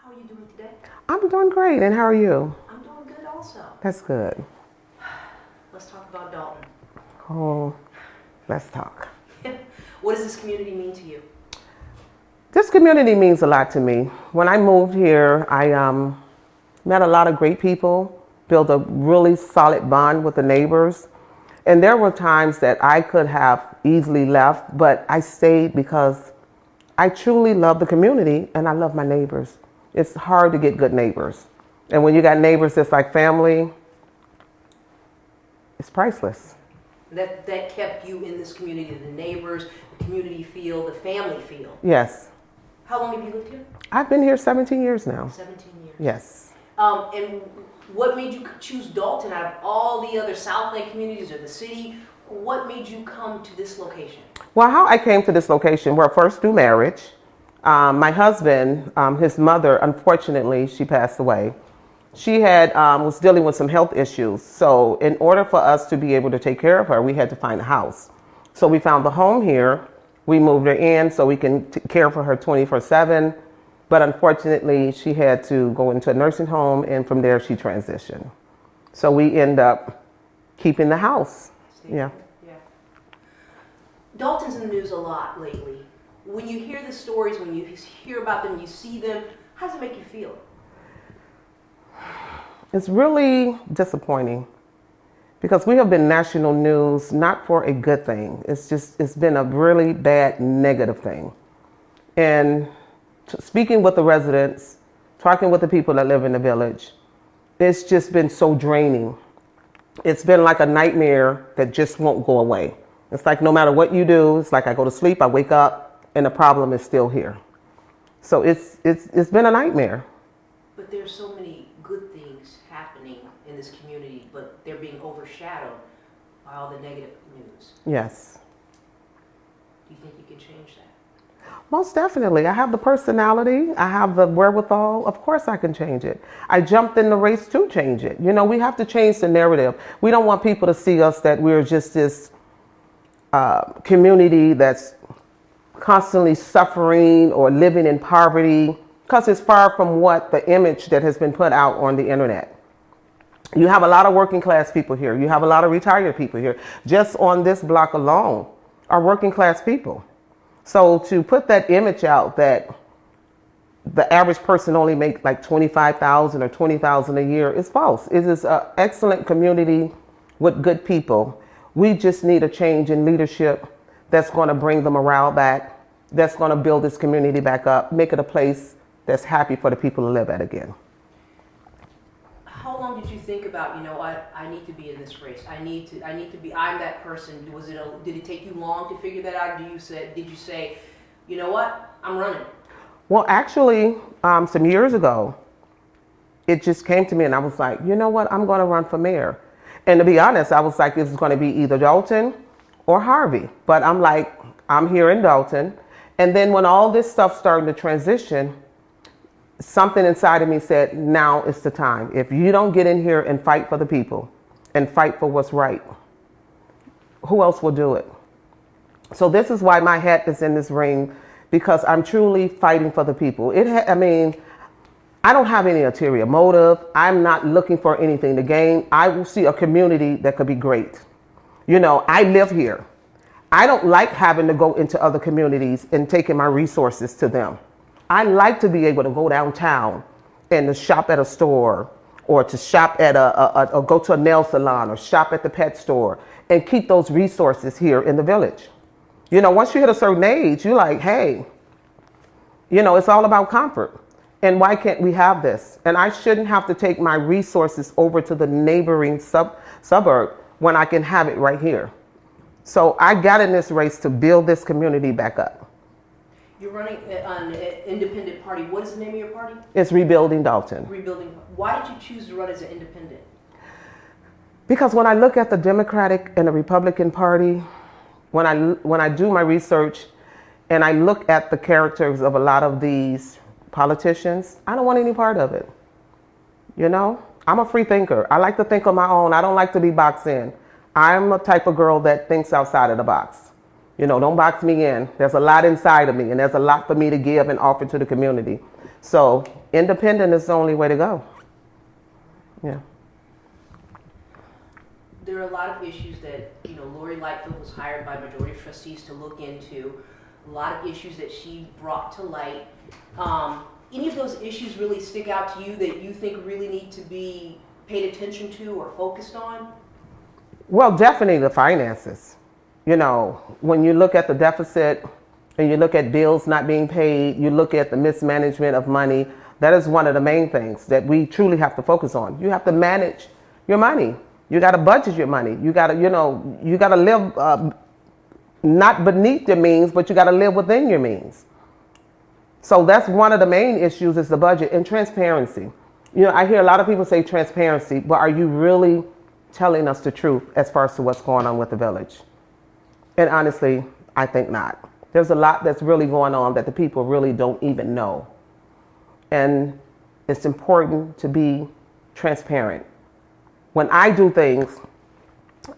How are you doing today? I'm doing great, and how are you? I'm doing good also. That's good. Let's talk about Dolton. Oh, let's talk. What does this community mean to you? This community means a lot to me. When I moved here, I met a lot of great people, built a really solid bond with the neighbors. And there were times that I could have easily left, but I stayed because I truly love the community and I love my neighbors. It's hard to get good neighbors. And when you got neighbors that's like family, it's priceless. That kept you in this community, the neighbors, the community feel, the family feel. Yes. How long have you lived here? I've been here 17 years now. 17 years. Yes. And what made you choose Dolton out of all the other South Lake communities or the city? What made you come to this location? Well, how I came to this location, well, first through marriage. My husband, his mother, unfortunately, she passed away. She was dealing with some health issues. So in order for us to be able to take care of her, we had to find a house. So we found the home here. We moved her in so we can care for her 24/7. But unfortunately, she had to go into a nursing home, and from there she transitioned. So we end up keeping the house. Yeah. Dolton's in the news a lot lately. When you hear the stories, when you hear about them, you see them, how does it make you feel? It's really disappointing because we have been national news, not for a good thing. It's been a really bad negative thing. And speaking with the residents, talking with the people that live in the village, it's just been so draining. It's been like a nightmare that just won't go away. It's like no matter what you do, it's like I go to sleep, I wake up, and the problem is still here. So it's been a nightmare. But there's so many good things happening in this community, but they're being overshadowed by all the negative news. Yes. Do you think you can change that? Most definitely. I have the personality. I have the wherewithal. Of course I can change it. I jumped in the race to change it. You know, we have to change the narrative. We don't want people to see us that we're just this community that's constantly suffering or living in poverty, because it's far from what the image that has been put out on the internet. You have a lot of working class people here. You have a lot of retired people here. Just on this block alone are working class people. So to put that image out that the average person only makes like $25,000 or $20,000 a year is false. It is an excellent community with good people. We just need a change in leadership that's going to bring the morale back, that's going to build this community back up, make it a place that's happy for the people to live at again. How long did you think about, you know what, I need to be in this race. I need to be, I'm that person. Did it take you long to figure that out? Did you say, you know what, I'm running? Well, actually, some years ago, it just came to me and I was like, you know what, I'm going to run for mayor. And to be honest, I was like, it's going to be either Dolton or Harvey. But I'm like, I'm here in Dolton. And then when all this stuff started to transition, something inside of me said, now is the time. If you don't get in here and fight for the people and fight for what's right, who else will do it? So this is why my hat is in this ring, because I'm truly fighting for the people. I don't have any ulterior motive. I'm not looking for anything to gain. I will see a community that could be great. You know, I live here. I don't like having to go into other communities and taking my resources to them. I like to be able to go downtown and to shop at a store, or to shop at or go to a nail salon, or shop at the pet store, and keep those resources here in the village. You know, once you hit a certain age, you're like, hey, you know, it's all about comfort. And why can't we have this? And I shouldn't have to take my resources over to the neighboring suburb when I can have it right here. So I got in this race to build this community back up. You're running on an independent party. What is the name of your party? It's Rebuilding Dolton. Rebuilding. Why did you choose to run as an independent? Because when I look at the Democratic and the Republican Party, when I do my research and I look at the characters of a lot of these politicians, I don't want any part of it. You know, I'm a free thinker. I like to think on my own. I don't like to be boxed in. I'm a type of girl that thinks outside of the box. You know, don't box me in. There's a lot inside of me, and there's a lot for me to give and offer to the community. So independent is the only way to go. Yeah. There are a lot of issues that, Lori Lightfoot was hired by majority of trustees to look into. A lot of issues that she brought to light. Any of those issues really stick out to you that you think really need to be paid attention to or focused on? Well, definitely the finances. When you look at the deficit and you look at bills not being paid, you look at the mismanagement of money, that is one of the main things that we truly have to focus on. You have to manage your money. You got to budget your money. You got to, you got to live not beneath your means, but you got to live within your means. So that's one of the main issues is the budget and transparency. I hear a lot of people say transparency, but are you really telling us the truth as far as to what's going on with the village? And honestly, I think not. There's a lot that's really going on that the people really don't even know. And it's important to be transparent. When I do things,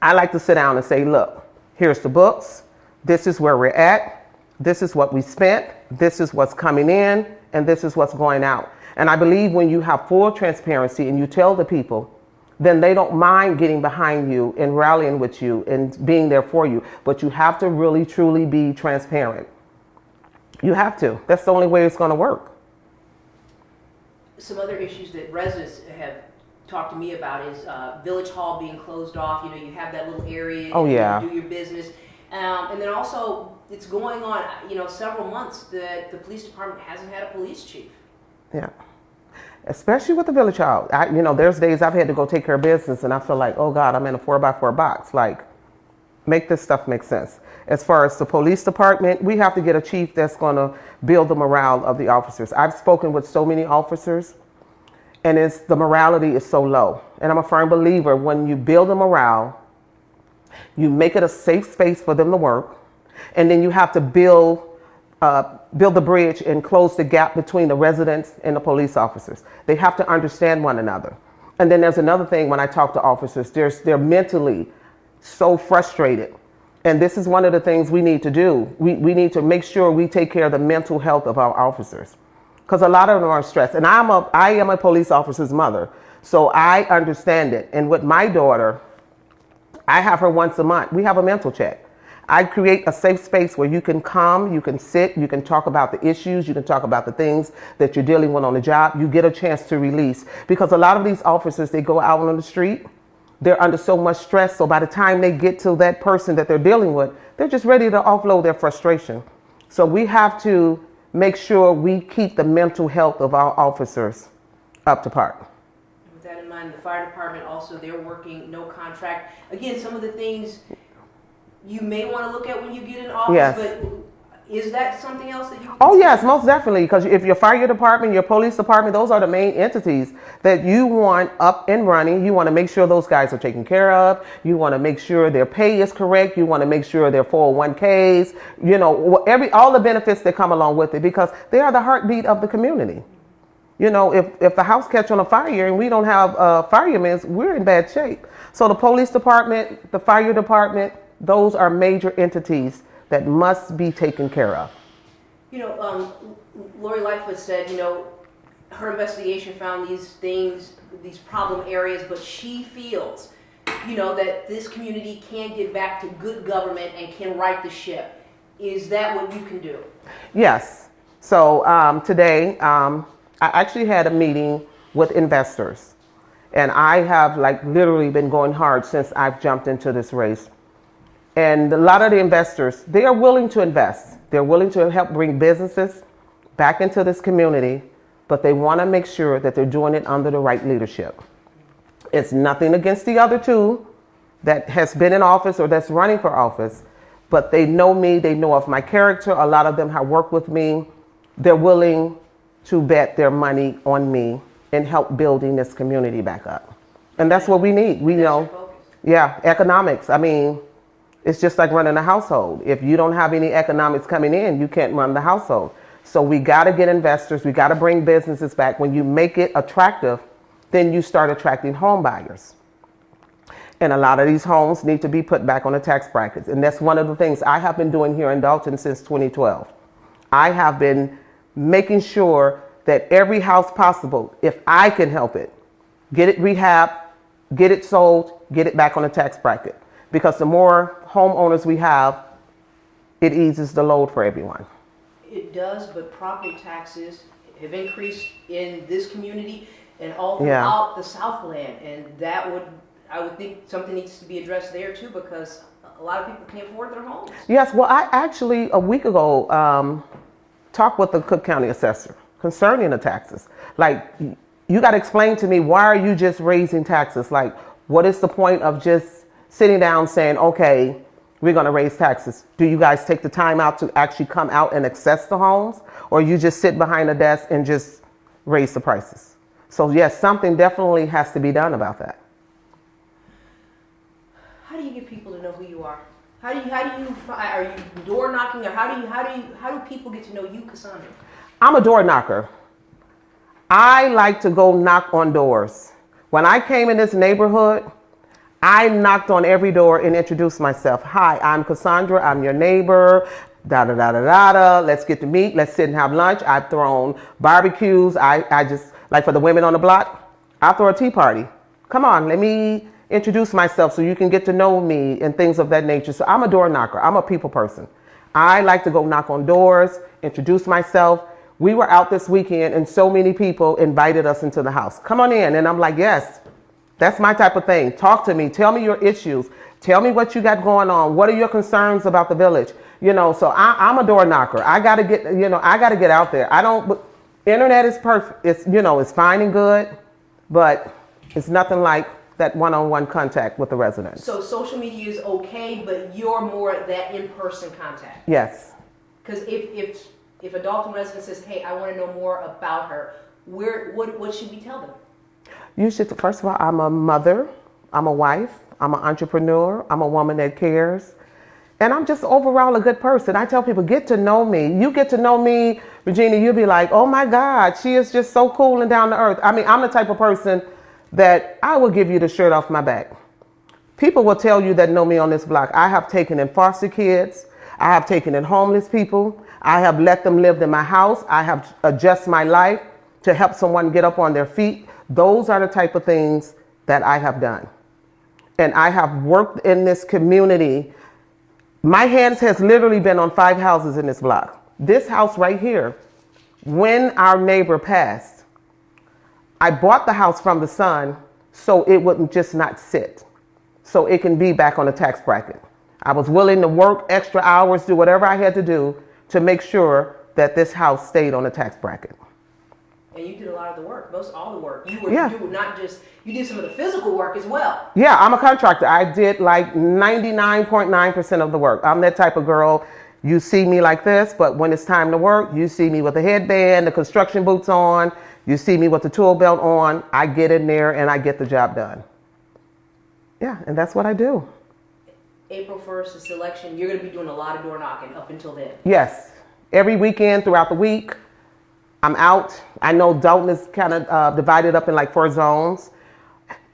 I like to sit down and say, look, here's the books. This is where we're at. This is what we spent. This is what's coming in. And this is what's going out. And I believe when you have full transparency and you tell the people, then they don't mind getting behind you and rallying with you and being there for you. But you have to really, truly be transparent. You have to. That's the only way it's going to work. Some other issues that residents have talked to me about is Village Hall being closed off. You have that little area. Oh, yeah. You do your business. And then also, it's going on, several months that the police department hasn't had a police chief. Yeah. Especially with the Village Hall. There's days I've had to go take care of business and I feel like, oh God, I'm in a 4x4 box. Like, make this stuff make sense. As far as the police department, we have to get a chief that's going to build the morale of the officers. I've spoken with so many officers and the morality is so low. And I'm a firm believer when you build a morale, you make it a safe space for them to work. And then you have to build the bridge and close the gap between the residents and the police officers. They have to understand one another. And then there's another thing when I talk to officers, they're mentally so frustrated. And this is one of the things we need to do. We need to make sure we take care of the mental health of our officers. Because a lot of them are stressed. And I am a police officer's mother. So I understand it. And with my daughter, I have her once a month. We have a mental check. I create a safe space where you can come, you can sit, you can talk about the issues, you can talk about the things that you're dealing with on the job. You get a chance to release. Because a lot of these officers, they go out on the street, they're under so much stress. So by the time they get to that person that they're dealing with, they're just ready to offload their frustration. So we have to make sure we keep the mental health of our officers up to par. With that in mind, the fire department also, they're working no contract. Again, some of the things you may want to look at when you get in office, yes. But is that something else that you? Oh yes, most definitely. Because if your fire department, your police department, those are the main entities that you want up and running. You want to make sure those guys are taken care of. You want to make sure their pay is correct. You want to make sure their 401ks, all the benefits that come along with it, because they are the heartbeat of the community. If the house catch on a fire and we don't have firemen, we're in bad shape. So the police department, the fire department, those are major entities that must be taken care of. Lori Lightfoot said, her investigation found these things, these problem areas, but she feels, that this community can get back to good government and can right the ship. Is that what you can do? Yes. So today, I actually had a meeting with investors. And I have literally been going hard since I've jumped into this race. And a lot of the investors, they are willing to invest. They're willing to help bring businesses back into this community, but they want to make sure that they're doing it under the right leadership. It's nothing against the other two that has been in office or that's running for office, but they know me, they know of my character. A lot of them have worked with me. They're willing to bet their money on me and help building this community back up. And that's what we need. We know, economics. I mean, it's just like running a household. If you don't have any economics coming in, you can't run the household. So we got to get investors. We got to bring businesses back. When you make it attractive, then you start attracting home buyers. And a lot of these homes need to be put back on the tax brackets. And that's one of the things I have been doing here in Dolton since 2012. I have been making sure that every house possible, if I can help it, get it rehab, get it sold, get it back on the tax bracket. Because the more homeowners we have, it eases the load for everyone. It does, but property taxes have increased in this community and all Yeah. throughout the Southland, and I would think something needs to be addressed there too, because a lot of people can't afford their homes. Yes, well, I actually, a week ago, talked with the Cook County assessor concerning the taxes. Like, you got to explain to me, why are you just raising taxes? Like, what is the point of just sitting down saying, okay, we're going to raise taxes? Do you guys take the time out to actually come out and assess the homes? Or you just sit behind a desk and just raise the prices? So yes, something definitely has to be done about that. How do you get people to know who you are? Are you door knocking, or how do people get to know you, Casundra? I'm a door knocker. I like to go knock on doors. When I came in this neighborhood, I knocked on every door and introduced myself. Hi, I'm Casundra. I'm your neighbor. Da da da da da da. Let's get to meet. Let's sit and have lunch. I've thrown barbecues. I just, like for the women on the block, I'll throw a tea party. Come on, let me introduce myself so you can get to know me and things of that nature. So I'm a door knocker. I'm a people person. I like to go knock on doors, introduce myself. We were out this weekend and so many people invited us into the house. Come on in. And I'm like, yes, that's my type of thing. Talk to me. Tell me your issues. Tell me what you got going on. What are your concerns about the village? You know, so I'm a door knocker. I got to get, I got to get out there. Internet is perfect. It's, it's fine and good, but it's nothing like that one-on-one contact with the residents. So social media is okay, but you're more that in-person contact. Yes. Because if a Dolton resident says, hey, I want to know more about her, what should we tell them? You should, first of all, I'm a mother, I'm a wife, I'm an entrepreneur, I'm a woman that cares, and I'm just overall a good person. I tell people, get to know me. You get to know me, Regina, you'll be like, oh my God, she is just so cool and down to earth. I mean, I'm the type of person that I will give you the shirt off my back. People will tell you that know me on this block. I have taken in foster kids. I have taken in homeless people. I have let them live in my house. I have adjusted my life to help someone get up on their feet. Those are the type of things that I have done. And I have worked in this community. My hands has literally been on 5 houses in this block. This house right here, when our neighbor passed, I bought the house from the son so it wouldn't just not sit, so it can be back on the tax bracket. I was willing to work extra hours, do whatever I had to do to make sure that this house stayed on the tax bracket. And you did a lot of the work, all the work. You did some of the physical work as well. Yeah, I'm a contractor. I did like 99.9% of the work. I'm that type of girl. You see me like this, but when it's time to work, you see me with the headband, the construction boots on, you see me with the tool belt on. I get in there and I get the job done. Yeah, and that's what I do. April 1st is the election. You're going to be doing a lot of door knocking up until then. Yes. Every weekend throughout the week, I'm out. I know Dolton is kind of divided up in like 4 zones.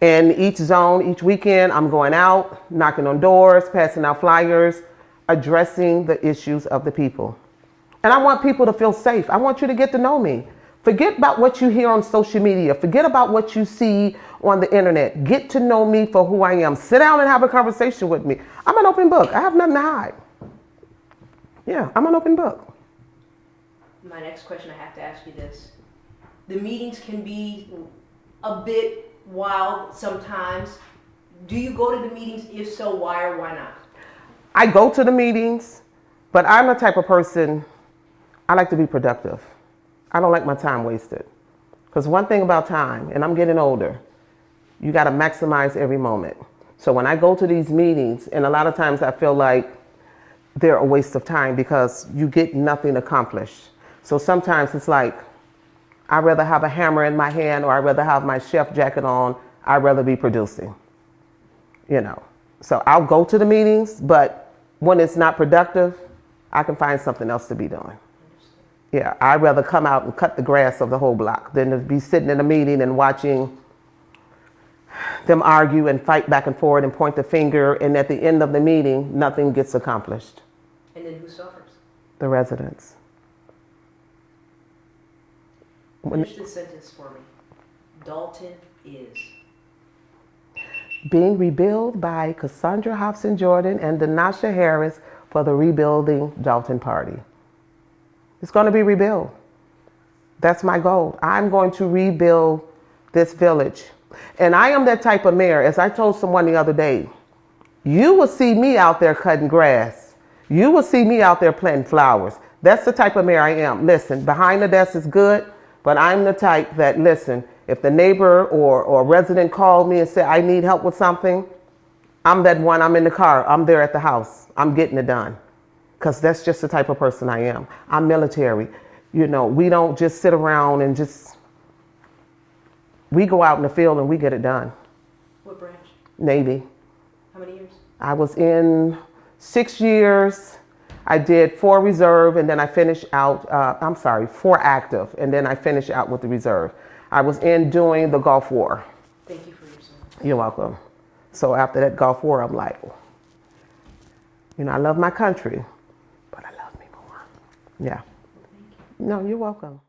And each zone, each weekend, I'm going out, knocking on doors, passing out flyers, addressing the issues of the people. And I want people to feel safe. I want you to get to know me. Forget about what you hear on social media. Forget about what you see on the internet. Get to know me for who I am. Sit down and have a conversation with me. I'm an open book. I have nothing to hide. Yeah, I'm an open book. My next question, I have to ask you this. The meetings can be a bit wild sometimes. Do you go to the meetings? If so, why or why not? I go to the meetings, but I'm the type of person, I like to be productive. I don't like my time wasted. Because one thing about time, and I'm getting older, you got to maximize every moment. So when I go to these meetings, and a lot of times I feel like they're a waste of time because you get nothing accomplished. So sometimes it's like, I'd rather have a hammer in my hand, or I'd rather have my chef jacket on. I'd rather be producing, So I'll go to the meetings, but when it's not productive, I can find something else to be doing. Yeah, I'd rather come out and cut the grass of the whole block than to be sitting in a meeting and watching them argue and fight back and forth and point the finger, and at the end of the meeting, nothing gets accomplished. And then who suffers? The residents. Finish this sentence for me. Dolton is. Being rebuilt by Casundra Hopson-Jordan and Denasha Harris for the Rebuilding Dolton Party. It's going to be rebuilt. That's my goal. I'm going to rebuild this village. And I am that type of mayor. As I told someone the other day, you will see me out there cutting grass. You will see me out there planting flowers. That's the type of mayor I am. Listen, behind the desk is good, but I'm the type that, listen, if the neighbor or resident called me and said, I need help with something, I'm that one. I'm in the car. I'm there at the house. I'm getting it done. Because that's just the type of person I am. I'm military. You know, we don't just sit around and we go out in the field and we get it done. What branch? Navy. How many years? I was in 6 years. I did 4 reserve and then I finished out, 4 active, and then I finished out with the reserve. I was in doing the Gulf War. Thank you for your service. You're welcome. So after that Gulf War, I'm like, you know, I love my country, but I love me more. Yeah. Well, thank you. No, you're welcome.